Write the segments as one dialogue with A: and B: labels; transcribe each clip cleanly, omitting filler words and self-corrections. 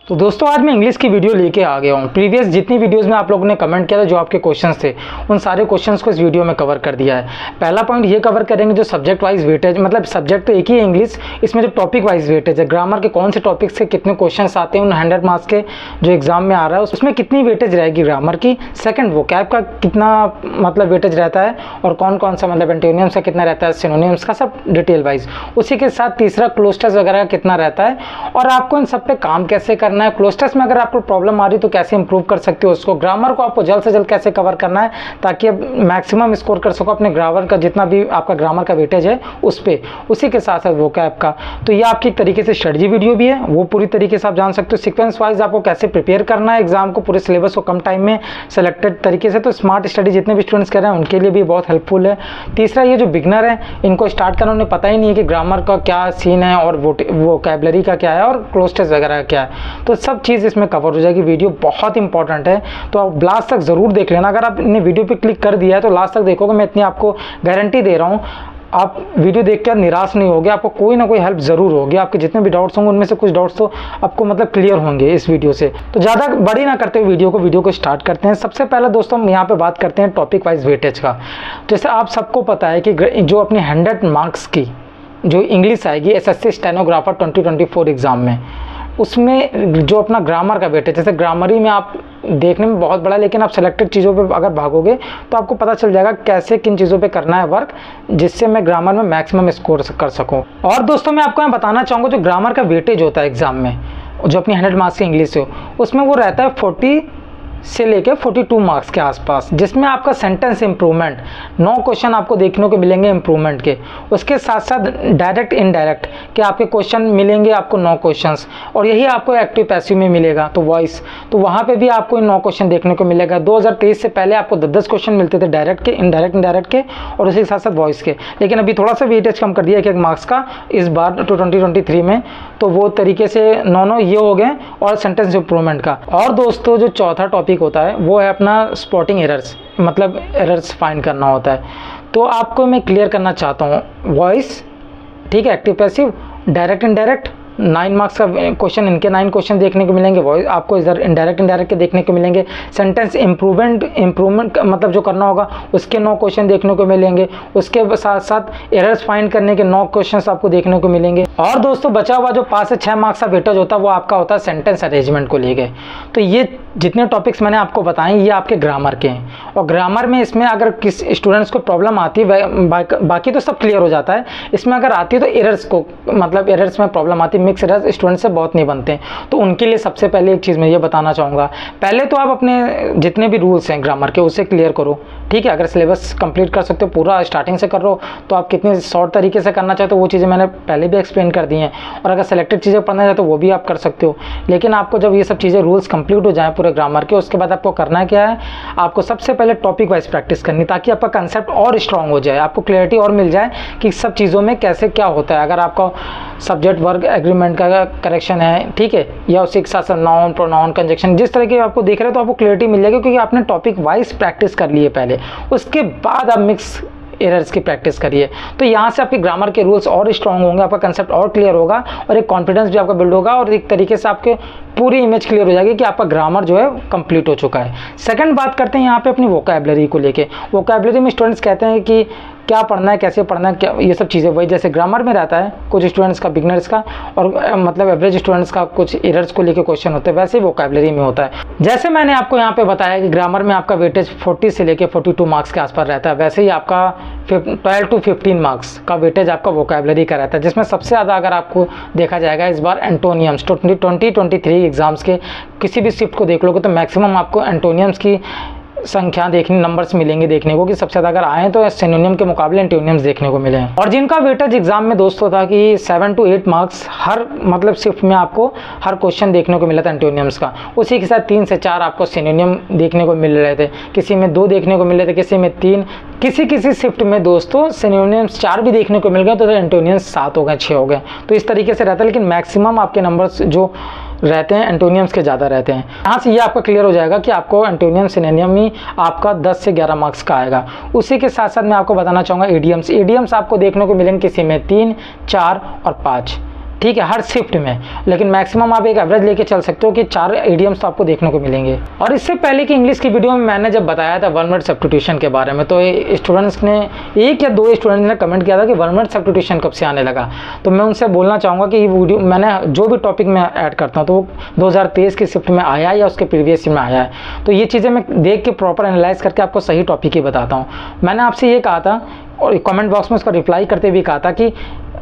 A: तो दोस्तों आज मैं इंग्लिश की वीडियो लेके आ गया हूँ। प्रीवियस जितनी वीडियोस में आप लोगों ने कमेंट किया था, जो आपके क्वेश्चंस थे, उन सारे क्वेश्चंस को इस वीडियो में कवर कर दिया है। पहला पॉइंट ये कवर करेंगे जो सब्जेक्ट वाइज वेटेज, मतलब सब्जेक्ट तो एक ही है इंग्लिश, इसमें जो टॉपिक वाइज वेटेज है, ग्रामर के कौन से टॉपिक से कितने क्वेश्चन आते हैं, उन 100 मार्क्स के जो एग्जाम में आ रहा है उसमें कितनी वेटेज रहेगी ग्रामर की। सेकंड वोकैब का कितना मतलब वेटेज रहता है, और कौन कौन सा मतलब एंटोनियम्स का कितना रहता है, सिनोनिम्स का, सब डिटेल वाइज। उसी के साथ तीसरा क्लोज टेस्ट वगैरह का कितना रहता है, और आपको इन सब पे काम कैसे करना है। क्लोज टेस्ट में अगर आपको प्रॉब्लम आ रही तो कैसे इंप्रूव कर सकते हो उसको। ग्रामर को आपको जल्द से जल्द कैसे कवर करना है ताकि आप मैक्सिमम स्कोर कर सको अपने ग्रामर का, जितना भी आपका ग्रामर का वेटेज है उस पे। उसी के साथ साथ वोकैब का, तो ये आपकी एक तरीके से स्ट्रेटजी वीडियो भी है, वो पूरी तरीके से आप जान सकते हो। सीक्वेंस वाइज आपको कैसे प्रिपेयर करना है एग्जाम को, पूरे सिलेबस को कम टाइम में सेलेक्टेड तरीके से। तो स्मार्ट स्टडी जितने भी स्टूडेंट्स कर रहे हैं उनके लिए भी बहुत हेल्पफुल है। तीसरा, ये जो बिगनर है इनको स्टार्ट करना, उन्हें पता ही नहीं है कि ग्रामर का क्या सीन है और वोकैबलरी का क्या है और क्लोज टेस्ट वगैरह क्या है, तो सब चीज़ इसमें कवर हो जाएगी। वीडियो बहुत इंपॉर्टेंट है, तो आप लास्ट तक जरूर देख लेना। अगर आपने वीडियो पे क्लिक कर दिया है तो लास्ट तक देखोगे, मैं इतनी आपको गारंटी दे रहा हूँ, आप वीडियो देखकर निराश नहीं होगे, आपको कोई ना कोई हेल्प जरूर होगी। आपके जितने भी डाउट्स होंगे उनमें से कुछ डाउट्स तो आपको मतलब क्लियर होंगे इस वीडियो से। तो ज़्यादा बड़ी ना करते हुए वीडियो को स्टार्ट करते हैं। सबसे पहले दोस्तों हम यहाँ पे बात करते हैं टॉपिक वाइज वेटेज का। जैसे आप सबको पता है कि जो अपनी 100 मार्क्स की जो इंग्लिश आएगी एसएससी स्टेनोग्राफर 2024 एग्जाम में, उसमें जो अपना ग्रामर का वेटेज, जैसे ग्रामरी में आप देखने में बहुत बड़ा, लेकिन आप सेलेक्टेड चीज़ों पे अगर भागोगे तो आपको पता चल जाएगा कैसे किन चीज़ों पे करना है वर्क, जिससे मैं ग्रामर में मैक्सिमम स्कोर कर सकूं। और दोस्तों मैं आपको यहाँ बताना चाहूँगा, जो ग्रामर का वेटेज होता है एग्जाम में, जो अपनी 100 मार्क्स की इंग्लिश हो, उसमें वो रहता है 40 से लेकर 42 मार्क्स के आसपास, जिसमें आपका सेंटेंस इंप्रूवमेंट 9 क्वेश्चन आपको देखने को मिलेंगे इंप्रूवमेंट के। उसके साथ साथ डायरेक्ट इनडायरेक्ट के आपके क्वेश्चन मिलेंगे आपको 9 क्वेश्चंस, और यही आपको एक्टिव पैसिव में मिलेगा। तो वॉइस, तो वहाँ पे भी आपको 9 क्वेश्चन देखने को मिलेगा। 2023 से पहले आपको 10-10 क्वेश्चन मिलते थे डायरेक्ट के, इनडायरेक्ट के, और उसी के साथ साथ वॉइस के। लेकिन अभी थोड़ा सा वेटेज कम कर दिया 1-1 मार्क्स का इस बार 2023 में, तो वो तरीके से 9 ये हो गए, और सेंटेंस इंप्रूवमेंट का। और दोस्तों जो चौथा टॉपिक होता है वो है अपना स्पॉटिंग एरर्स, मतलब एरर्स फाइंड करना होता है। तो आपको मैं क्लियर करना चाहता हूँ, वॉइस, ठीक है, active passive, direct indirect, 9 marks का क्वेश्चन, इनके 9 क्वेश्चन देखने को मिलेंगे। वॉइस आपको इधर इनडायरेक्ट के देखने को मिलेंगे। सेंटेंस इंप्रूवमेंट मतलब जो करना होगा उसके 9 क्वेश्चन देखने को मिलेंगे। उसके साथ साथ एरर्स फाइंड करने के 9 क्वेश्चन आपको देखने को मिलेंगे। और दोस्तों बचा हुआ जो 5 से 6 मार्क्स का वेटेज होता है वो आपका होता है सेंटेंस अरेंजमेंट को लेके। तो ये जितने टॉपिक्स मैंने आपको बताए ये आपके ग्रामर के हैं, और ग्रामर में इसमें अगर किस स्टूडेंट्स को प्रॉब्लम आती है, बाकी तो सब क्लियर हो जाता है, इसमें अगर आती है तो एरर्स को, मतलब एरर्स में प्रॉब्लम आती है, मिक्स एरर्स स्टूडेंट से बहुत नहीं बनते हैं। तो उनके लिए सबसे पहले एक चीज़ मैं ये बताना चाहूँगा, पहले तो आप अपने जितने भी रूल्स हैं ग्रामर के उसे क्लियर करो, ठीक है। अगर सिलेबस कंप्लीट कर सकते हो, पूरा स्टार्टिंग से कर रहे हो, तो आप कितने शॉर्ट तरीके से करना चाहते हो वो चीज़ें मैंने पहले भी एक्सप्लेन कर दी हैं। और अगर सेलेक्टेड चीज़ें पढ़ना चाहते हो वो भी आप कर सकते हो। लेकिन आपको जब ये सब चीज़ें रूल्स कंप्लीट हो जाएँ पूरे ग्रामर के, उसके बाद आपको करना क्या है, आपको सबसे पहले टॉपिक वाइज प्रैक्टिस करनी, ताकि आपका कंसेप्ट और स्ट्रांग हो जाए, आपको क्लैरिटी और मिल जाए कि सब चीज़ों में कैसे क्या होता है। अगर आपका सब्जेक्ट वर्ब एग्रीमेंट का करेक्शन है, ठीक है, या उसी के साथ साथ नाउन, प्रोनाउन, कंजक्शन, जिस तरह के आपको देख रहे हो तो आपको क्लैरिटी मिल जाएगी, क्योंकि आपने टॉपिक वाइज प्रैक्टिस कर ली है पहले। उसके बाद आप मिक्स एरर्स की प्रैक्टिस करिए, तो यहाँ से आपके ग्रामर के रूल्स और स्ट्रांग होंगे, आपका कंसेप्ट और क्लियर होगा, और एक कॉन्फिडेंस भी आपका बिल्ड होगा, और एक तरीके से आपके पूरी इमेज क्लियर हो जाएगी कि आपका ग्रामर जो है कंप्लीट हो चुका है। सेकंड बात करते हैं यहाँ पे अपनी वोकैबलरी को लेके। वोकैबलरी में स्टूडेंट्स कहते हैं कि क्या पढ़ना है, कैसे पढ़ना है, क्या, ये सब चीज़ें वही जैसे ग्रामर में रहता है कुछ स्टूडेंट्स का, बिगनर्स का, और मतलब एवरेज स्टूडेंट्स का कुछ एरर्स को लेके क्वेश्चन होते हैं, वैसे ही वोकैबलरी में होता है। जैसे मैंने आपको यहाँ पे बताया कि ग्रामर में आपका वेटेज 40 से लेके 42 मार्क्स के आसपास रहता है, वैसे ही आपका 12 to 15 मार्क्स का वेटेज आपका वोकैबलरी का रहता है, जिसमें सबसे ज़्यादा अगर आपको देखा जाएगा इस बार एंटोनियम्स। 2023 एग्जाम्स के किसी भी शिफ्ट को देख लोगे तो मैक्सिमम आपको एंटोनियम्स की संख्या देखने, नंबर्स मिलेंगे देखने को, कि सबसे ज़्यादा अगर आए तो सिनोनियम के मुकाबले एंटोनियम्स देखने को मिले हैं। और जिनका वेटेज एग्जाम में दोस्तों था कि 7 to 8 मार्क्स हर मतलब शिफ्ट में आपको हर क्वेश्चन देखने को मिला था एंटोनियम्स का। उसी के साथ 3 से 4 आपको सिनोनियम देखने को मिल रहे थे, किसी में 2 देखने को मिल रहे थे, किसी में 3, किसी शिफ्ट में दोस्तों सिनोनियम्स 4 भी देखने को मिल गए, तो एंटोनियम्स 7 हो गए, 6 हो गए। तो इस तरीके से रहता है, लेकिन मैक्सिमम आपके नंबर्स जो रहते हैं एंटोनियम्स के ज़्यादा रहते हैं। यहाँ से ये आपका क्लियर हो जाएगा कि आपको एंटोनियम सिनोनियम ही आपका 10 से 11 मार्क्स का आएगा। उसी के साथ साथ मैं आपको बताना चाहूँगा एडियम्स। एडियम्स आपको देखने को मिलेंगे किसी में 3, 4 और 5, ठीक है, हर शिफ्ट में, लेकिन मैक्सिमम आप एक एवरेज लेके चल सकते हो कि 4 इडियम्स तो आपको देखने को मिलेंगे। और इससे पहले कि इंग्लिश की वीडियो में मैंने जब बताया था वन वर्ड सब्स्टिट्यूशन के बारे में, तो स्टूडेंट्स ने, 1 या 2 स्टूडेंट्स ने कमेंट किया था कि वन वर्ड सब्स्टिट्यूशन कब से आने लगा। तो मैं उनसे बोलना चाहूँगा कि ये वीडियो मैंने जो भी टॉपिक में ऐड करता हूँ तो वो 2023 की शिफ्ट में आया है या उसके प्रीवियस में आया है, तो ये चीज़ें मैं देख के प्रॉपर एनालाइज करके आपको सही टॉपिक ही बताता हूँ। मैंने आपसे ये कहा था और कमेंट बॉक्स में उसका रिप्लाई करते हुए कहा था कि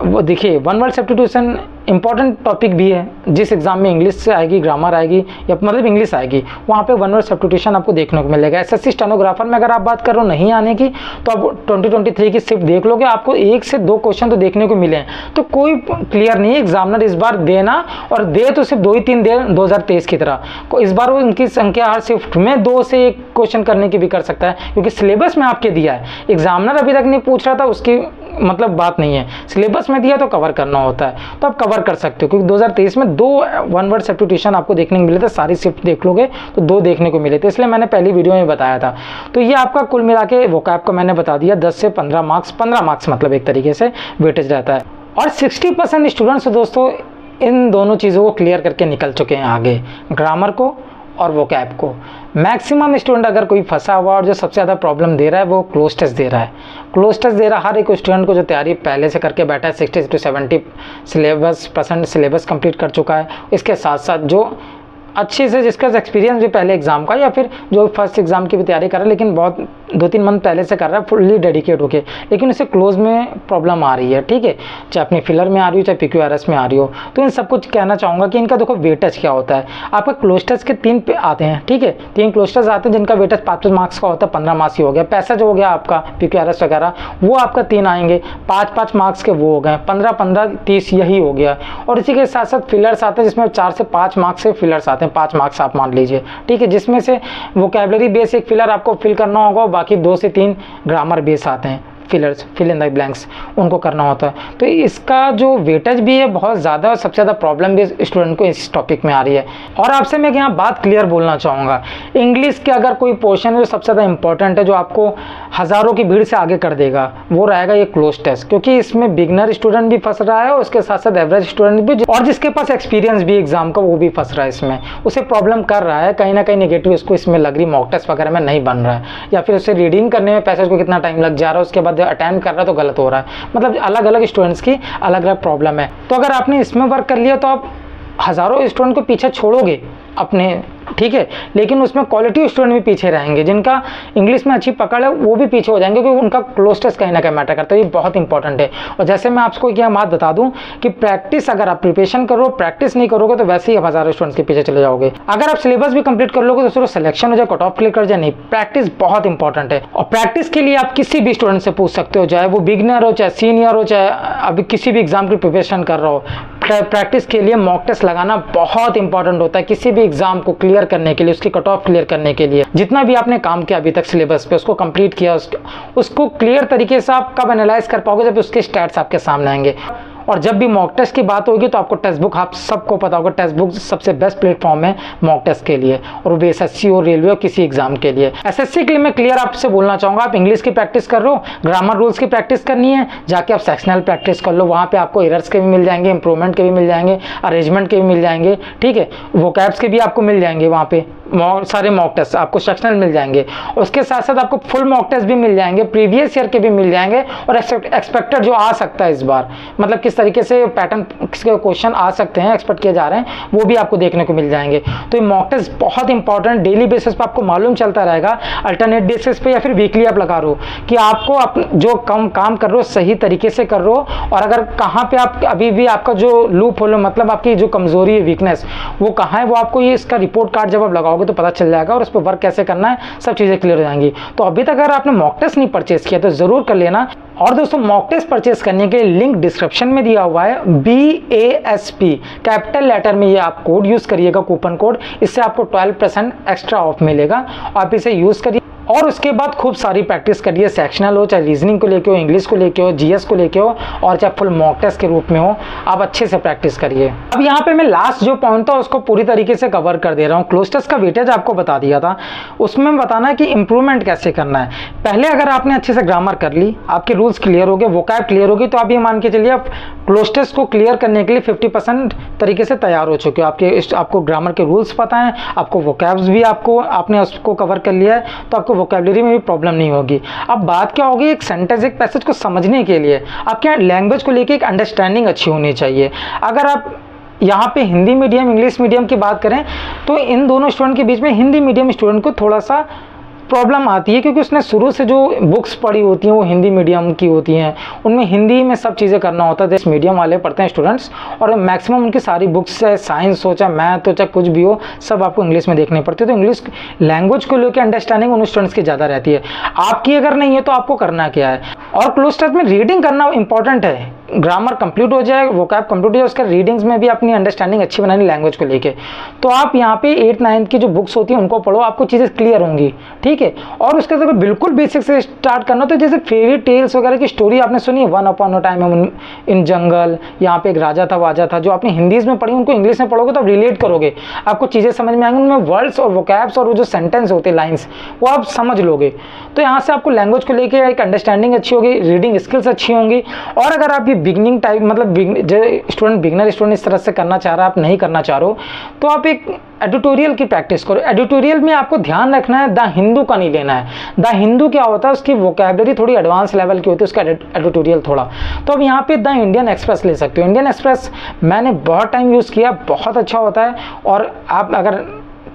A: वो देखिए, one word substitution important topic भी है। जिस एग्जाम में इंग्लिश से आएगी, ग्रामर आएगी या मतलब इंग्लिश आएगी, वहाँ पे वन वर्ड सब्स्टिट्यूशन आपको देखने को मिलेगा। एसएससी स्टेनोग्राफर में अगर आप बात करो नहीं आने की, तो आप 2023 की शिफ्ट देख लोगे, आपको 1 से 2 क्वेश्चन तो देखने को मिले हैं। तो कोई क्लियर नहीं है, एग्जामिनर इस बार देना और दे तो सिर्फ 2 ही 3 दे 2023 की तरह। इस बार वो उनकी संख्या हर शिफ्ट में 2 से 1 क्वेश्चन करने की भी कर सकता है, क्योंकि सिलेबस में आपके दिया है। एग्जामिनर अभी तक नहीं पूछ रहा था, उसकी मतलब बात नहीं है, सिलेबस में दिया तो कवर करना होता है, तो आप कवर कर सकते हो। क्योंकि 2023 में 2 वन वर्ड सब्स्टिट्यूशन आपको देखने को मिले थे, सारी शिफ्ट देख लोगे तो 2 देखने को मिले थे, इसलिए मैंने पहली वीडियो में बताया था। तो ये आपका कुल मिला के वोकैब को मैंने बता दिया 10 से 15 मार्क्स, 15 मार्क्स मतलब एक तरीके से वेटेज रहता है। और 60% स्टूडेंट्स दोस्तों इन दोनों चीज़ों को क्लियर करके निकल चुके हैं आगे, ग्रामर को और वोकैब को। मैक्सिमम स्टूडेंट अगर कोई फंसा हुआ और जो सबसे ज़्यादा प्रॉब्लम दे रहा है वो क्लोज टेस्ट दे रहा है। क्लोज टेस्ट दे रहा हर एक स्टूडेंट को जो तैयारी पहले से करके बैठा है, 60 से 70% सिलेबस कंप्लीट कर चुका है। इसके साथ साथ जो अच्छे से जिसका एक्सपीरियंस भी पहले एग्जाम का या फिर जो फर्स्ट एग्जाम की भी तैयारी कर रहा है, लेकिन बहुत 2-3 मंथ पहले से कर रहा है फुल्ली डेडिकेट होके, लेकिन उसे क्लोज में प्रॉब्लम आ रही है, ठीक है, चाहे अपनी फिलर में आ रही हो चाहे PQRS में आ रही हो। तो इन सब कुछ कहना चाहूँगा कि इनका देखो वेटेज क्या होता है। आपका क्लोज टेस्ट के 3 पे आते हैं, ठीक है, 3 क्लोज टेस्ट आते हैं जिनका वेटेज 5 मार्क्स का होता है, 15 मार्क्स ही हो गया। पैसेज हो गया आपका PQRS वगैरह, वो आपका 3 आएंगे, 5 मार्क्स के वो हो गए, 15 30 यही हो गया। और इसी के साथ साथ फिलर्स आते हैं जिसमें 4 से 5 मार्क्स से फिलर्स आते हैं, 5 मार्क्स आप मान लीजिए, ठीक है, जिसमें से वोकैबुलरी बेस एक फिलर आपको फिल करना होगा, बाकी 2 से 3 ग्रामर बेस आते हैं, fillers, fill in the blanks, उनको करना होता है। तो इसका जो वेटेज भी है बहुत ज़्यादा और सबसे ज़्यादा प्रॉब्लम भी स्टूडेंट को इस टॉपिक में आ रही है। और आपसे मैं यहाँ बात क्लियर बोलना चाहूँगा, इंग्लिश के अगर कोई पोर्शन है जो सबसे ज़्यादा इंपॉर्टेंट है, जो आपको हज़ारों की भीड़ से आगे कर देगा, वो रहेगा ये क्लोज टेस्ट। क्योंकि इसमें बिगनर स्टूडेंट भी फंस रहा है और उसके साथ साथ एवरेज स्टूडेंट भी, और जिसके पास एक्सपीरियंस भी एग्जाम का, वो भी फंस रहा है इसमें, उसे प्रॉब्लम कर रहा है, कहीं ना कहीं नेगेटिव उसको इसमें लग रही, मॉक टेस्ट वगैरह में नहीं बन रहा है, या फिर उसे रीडिंग करने में पैसेज को कितना टाइम लग जा रहा है, उसके बाद अटेम्प्ट कर रहा है तो गलत हो रहा है। मतलब अलग अलग स्टूडेंट्स की अलग अलग प्रॉब्लम है। तो अगर आपने इसमें वर्क कर लिया तो आप हज़ारों स्टूडेंट को पीछे छोड़ोगे अपने, ठीक है, लेकिन उसमें क्वालिटी स्टूडेंट भी पीछे रहेंगे, जिनका इंग्लिश में अच्छी पकड़ है वो भी पीछे हो जाएंगे, क्योंकि उनका क्लोज टेस्ट कहीं ना कहीं मैटर करता है। ये बहुत इंपॉर्टेंट है। और जैसे मैं आपको एक बात बता दूं कि प्रैक्टिस अगर आप प्रिपरेशन करो, प्रैक्टिस नहीं करोगे तो वैसे ही आप हज़ारों स्टूडेंट्स के पीछे चले जाओगे। अगर आप सिलेबस भी कंप्लीट कर लोगे तो सिर्फ सिलेक्शन हो जाए, कट ऑफ क्लियर कर जाए, नहीं, प्रैक्टिस बहुत इंपॉर्टेंट है। और प्रैक्टिस के लिए आप किसी भी स्टूडेंट से पूछ सकते हो, चाहे वो बिगनर हो, चाहे सीनियर हो, चाहे अभी किसी भी एग्जाम की प्रिपरेशन कर रहा हो। प्रैक्टिस के लिए मॉक टेस्ट लगाना बहुत इंपॉर्टेंट होता है किसी भी एग्जाम को क्लियर करने के लिए, उसकी कट ऑफ क्लियर करने के लिए। जितना भी आपने काम किया अभी तक सिलेबस पे, उसको कंप्लीट किया, उसको क्लियर तरीके से आप कब एनालाइज कर पाओगे, जब उसके स्टैट्स आपके सामने आएंगे। और जब भी मॉक टेस्ट की बात होगी तो आपको टेक्स्ट बुक, आप सबको पता होगा टेक्स्ट बुक सबसे बेस्ट प्लेटफॉर्म है मॉक टेस्ट के लिए, और वो SSC और रेलवे और किसी एग्जाम के लिए। SSC के लिए मैं क्लियर आपसे बोलना चाहूँगा, आप इंग्लिश की प्रैक्टिस कर रहे हो, ग्रामर रूल्स की प्रैक्टिस करनी है, जाके आप सेक्शनल प्रैक्टिस कर लो, वहाँ पे आपको एरर्स के भी मिल जाएंगे, इंप्रूवमेंट के भी मिल जाएंगे, अरेंजमेंट के भी मिल जाएंगे, ठीक है, वोकैब्स के भी आपको मिल जाएंगे, वहाँ पे सारे मॉक टेस्ट आपको सेक्शनल मिल जाएंगे। उसके साथ साथ आपको फुल मॉक टेस्ट भी मिल जाएंगे, प्रीवियस ईयर के भी मिल जाएंगे, और एक्सपेक्टेड जो आ सकता है इस बार, मतलब किस तरीके से पैटर्न किसके क्वेश्चन आ सकते हैं, एक्सपेक्ट किए जा रहे हैं, वो भी आपको देखने को मिल जाएंगे। तो ये मॉक टेस्ट बहुत इंपॉर्टेंट, डेली बेसिस पे आपको मालूम चलता रहेगा, अल्टरनेट बेसिस पे या फिर वीकली आप लगा रहे हो कि आपको जो काम कर रहे हो सही तरीके से कर रहे हो, और अगर कहाँ पे आप अभी भी आपका जो लूप होलो, मतलब आपकी जो कमजोरी है, वीकनेस, वो कहाँ है, वो आपको ये इसका रिपोर्ट कार्ड जब आप लगाओगे तो पता चल जाएगा, और उस पर वर्क कैसे करना है, सब चीज़ें क्लियर हो जाएंगी। तो अभी तक अगर आपने मॉक टेस्ट नहीं परचेज किया तो जरूर कर लेना। और दोस्तों मॉक टेस्ट परचेज करने के लिए लिंक डिस्क्रिप्शन में दिया हुआ है, BASP कैपिटल लेटर में, ये आप कोड यूज करिएगा, कूपन कोड, इससे आपको 12% एक्स्ट्रा ऑफ मिलेगा। आप इसे यूज करिए और उसके बाद खूब सारी प्रैक्टिस करिए, सेक्शनल हो, चाहे रीजनिंग को लेके हो, इंग्लिश को लेके हो, GS को लेके हो, और चाहे फुल मॉक टेस्ट के रूप में हो, आप अच्छे से प्रैक्टिस करिए। अब यहाँ पे मैं लास्ट जो पॉइंट था उसको पूरी तरीके से कवर कर दे रहा हूँ। क्लोज टेस्ट का वेटेज आपको बता दिया था, उसमें बताना है कि इंप्रूवमेंट कैसे करना है। पहले अगर आपने अच्छे से ग्रामर कर ली, आपके रूल्स क्लियर हो गए, वोकैब क्लियर हो गई, तो आप ये मान के चलिए आप क्लोज टेस्ट को क्लियर करने के लिए 50% तरीके से तैयार हो चुके हो। आपको ग्रामर के रूल्स पता हैं, आपको वोकैब्स भी आपने उसको कवर कर लिया है, तो आपको वोकैबुलरी में भी प्रॉब्लम नहीं होगी। अब बात क्या होगी, एक सेंटेंस एक पैसेज को समझने के लिए आपके यहाँ लैंग्वेज को लेके एक अंडरस्टैंडिंग अच्छी होनी चाहिए। अगर आप यहाँ पे हिंदी मीडियम इंग्लिश मीडियम की बात करें तो इन दोनों स्टूडेंट के बीच में हिंदी मीडियम स्टूडेंट को थोड़ा सा प्रॉब्लम आती है, क्योंकि उसने शुरू से जो बुक्स पढ़ी होती हैं वो हिंदी मीडियम की होती हैं, उनमें हिंदी में सब चीज़ें करना होता है। जैसे मीडियम वाले पढ़ते हैं स्टूडेंट्स, और मैक्सिमम उनकी सारी बुक्स चाहे साइंस हो चाहे मैथ हो चाहे कुछ भी हो, सब आपको इंग्लिश में देखनी पड़ती है। तो इंग्लिश लैंग्वेज को लेकर अंडरस्टैंडिंग उन स्टूडेंट्स की ज़्यादा रहती है। आपकी अगर नहीं है तो आपको करना क्या है, और क्लोज टेस्ट में रीडिंग करना इंपॉर्टेंट है। ग्रामर कंप्लीट हो जाए, वोकैब कंप्लीट हो जाए, उसका रीडिंग्स में भी अपनी अंडरस्टैंडिंग अच्छी बनानी लैंग्वेज को लेके। तो आप यहाँ पे 8-9 की जो बुक्स होती हैं उनको पढ़ो, आपको चीज़ें क्लियर होंगी, ठीक है। और उसके अगर बिल्कुल बेसिक से स्टार्ट करना, तो जैसे फेरी टेल्स वगैरह की स्टोरी आपने सुनी है, once upon a time in jungle, यहाँ पे एक राजा था वाजा था, जो आपने हिंदीज में पढ़ी उनको इंग्लिश में पढ़ोगे तो आप रिलेट करोगे, आपको चीज़ें समझ में आएंगी, उनमें वर्ड्स और वोकैब्स और वो जो सेंटेंस होते हैं लाइन्स वो आप समझ लोगे। तो यहाँ से आपको लैंग्वेज को लेकर एक अंडरस्टैंडिंग अच्छी होगी, रीडिंग स्किल्स अच्छी होंगी। और अगर आप ये बिगनिंग टाइप मतलब जो स्टूडेंट बिगनर स्टूडेंट इस तरह से करना चाह रहा है, आप नहीं करना चाह रहे हो, तो आप एक एडिटोरियल की प्रैक्टिस करो। एडिटोरियल में आपको ध्यान रखना है, द हिंदू का नहीं लेना है। द हिंदू क्या होता है, उसकी वोकैबुलरी थोड़ी एडवांस लेवल की होती है, उसका एडिटोरियल थोड़ा। तो अब यहाँ पे द इंडियन एक्सप्रेस ले सकते हो। इंडियन एक्सप्रेस मैंने बहुत टाइम यूज़ किया, बहुत अच्छा होता है। और आप अगर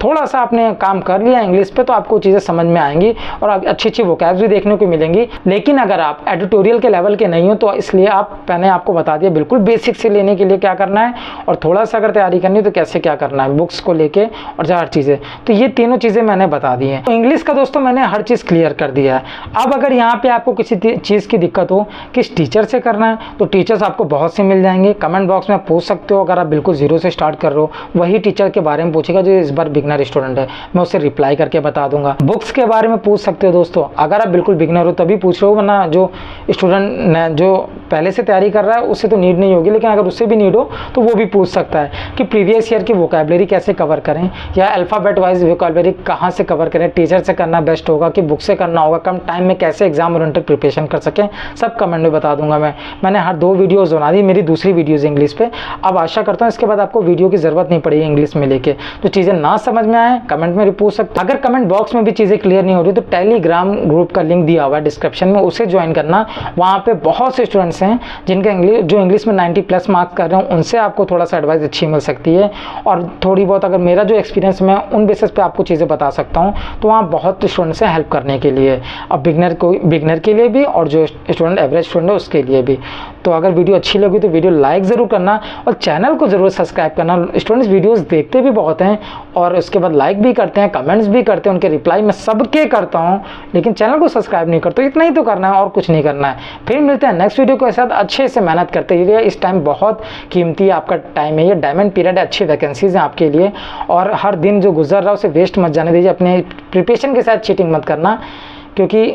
A: थोड़ा सा आपने काम कर लिया इंग्लिश पे तो आपको चीज़ें समझ में आएंगी और अच्छी अच्छी वोकैब्स भी देखने को मिलेंगी। लेकिन अगर आप एडिटोरियल के लेवल के नहीं हो तो इसलिए मैंने आपको बता दिया बिल्कुल बेसिक से लेने के लिए क्या करना है, और थोड़ा सा अगर तैयारी करनी है तो कैसे क्या करना है बुक्स को लेके और हर चीज़ें। तो ये तीनों चीज़ें मैंने बता दी हैं। तो इंग्लिश का दोस्तों मैंने हर चीज़ क्लियर कर दिया है। अब अगर यहाँ पर आपको किसी चीज़ की दिक्कत हो, किस टीचर से करना है, तो टीचर्स आपको बहुत से मिल जाएंगे। कमेंट बॉक्स में पूछ सकते हो। अगर आप बिल्कुल जीरो से स्टार्ट कर रहे हो, वही टीचर के बारे में पूछेगा जो इस बार बिगनर स्टूडेंट है, मैं उसे रिप्लाई करके बता दूंगा। बुक्स के बारे में पूछ सकते हो दोस्तों, अगर आप बिल्कुल बिगनर हो तभी पूछ रहे हो, वरना जो स्टूडेंट जो पहले से तैयारी कर रहा है उससे तो नीड नहीं होगी। लेकिन अगर उससे भी नीड हो तो वो भी पूछ सकता है कि प्रीवियस ईयर की वोकैबुलरी कैसे कवर करें, या अल्फ़ाबेट वाइज वोकैबुलरी कहाँ से कवर करें, टीचर से करना बेस्ट होगा कि बुक से करना होगा, कम टाइम में कैसे एग्जाम ओरिएंटेड प्रिपरेशन कर सकें, सब कमेंट में बता दूंगा। मैंने हर 2 वीडियोज़ बना दी, मेरी दूसरी वीडियोज़ इंग्लिश पे। अब आशा करता हूँ इसके बाद आपको वीडियो की ज़रूरत नहीं पड़ेगी इंग्लिश में लेके। तो चीज़ें ना समझ में आए कमेंट में पूछ सकते। अगर कमेंट बॉक्स में भी चीज़ें क्लियर नहीं हो रही तो टेलीग्राम ग्रुप का लिंक दिया हुआ है डिस्क्रिप्शन में, उसे ज्वाइन करना। वहाँ पे बहुत से स्टूडेंट्स हैं जिनका इंग्लिश में 90+ मार्क्स कर रहे हैं, उनसे आपको थोड़ा सा एडवाइस अच्छी मिल सकती है। और थोड़ी बहुत अगर मेरा जो एक्सपीरियंस मैं उन बेसिस पे आपको चीज़ें बता सकता हूँ, तो वहाँ बहुत स्टूडेंट्स हैं हेल्प करने के लिए। अब बिगनर के लिए भी और जो स्टूडेंट एवरेज स्टूडेंट है उसके लिए भी। तो अगर वीडियो अच्छी लगी तो वीडियो लाइक ज़रूर करना और चैनल को ज़रूर सब्सक्राइब करना। स्टूडेंट्स वीडियोस देखते भी बहुत हैं और उसके बाद लाइक भी करते हैं, कमेंट्स भी करते हैं, उनके रिप्लाई मैं सबके करता हूं, लेकिन चैनल को सब्सक्राइब नहीं करते। इतना ही तो करना है और कुछ नहीं करना है। फिर मिलते हैं नेक्स्ट वीडियो के साथ। अच्छे से मेहनत करते रहिए, इस टाइम बहुत कीमती आपका टाइम है, ये डायमंड पीरियड है, अच्छी वैकेंसीज हैं आपके लिए। और हर दिन जो गुजर रहा है उसे वेस्ट मत जाने दीजिए, अपने प्रिपरेशन के साथ चीटिंग मत करना, क्योंकि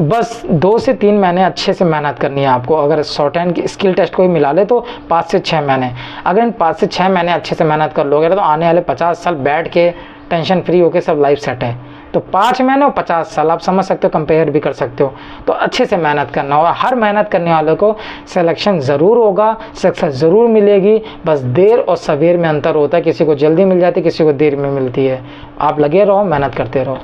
A: बस 2 से 3 महीने अच्छे से मेहनत करनी है आपको। अगर शॉर्ट हैंड की स्किल टेस्ट को ही मिला ले तो 5 से 6 महीने, अगर इन 5 से 6 महीने अच्छे से मेहनत कर लोगे तो आने वाले 50 साल बैठ के टेंशन फ्री होके सब लाइफ सेट है। तो 5 महीने और 50 साल आप समझ सकते हो, कंपेयर भी कर सकते हो। तो अच्छे से मेहनत करना होगा। हर मेहनत करने वालों को सिलेक्शन ज़रूर होगा, सक्सेस ज़रूर मिलेगी। बस देर और सवेर में अंतर होता है, किसी को जल्दी मिल जाती है, किसी को देर में मिलती है। आप लगे रहो, मेहनत करते रहो।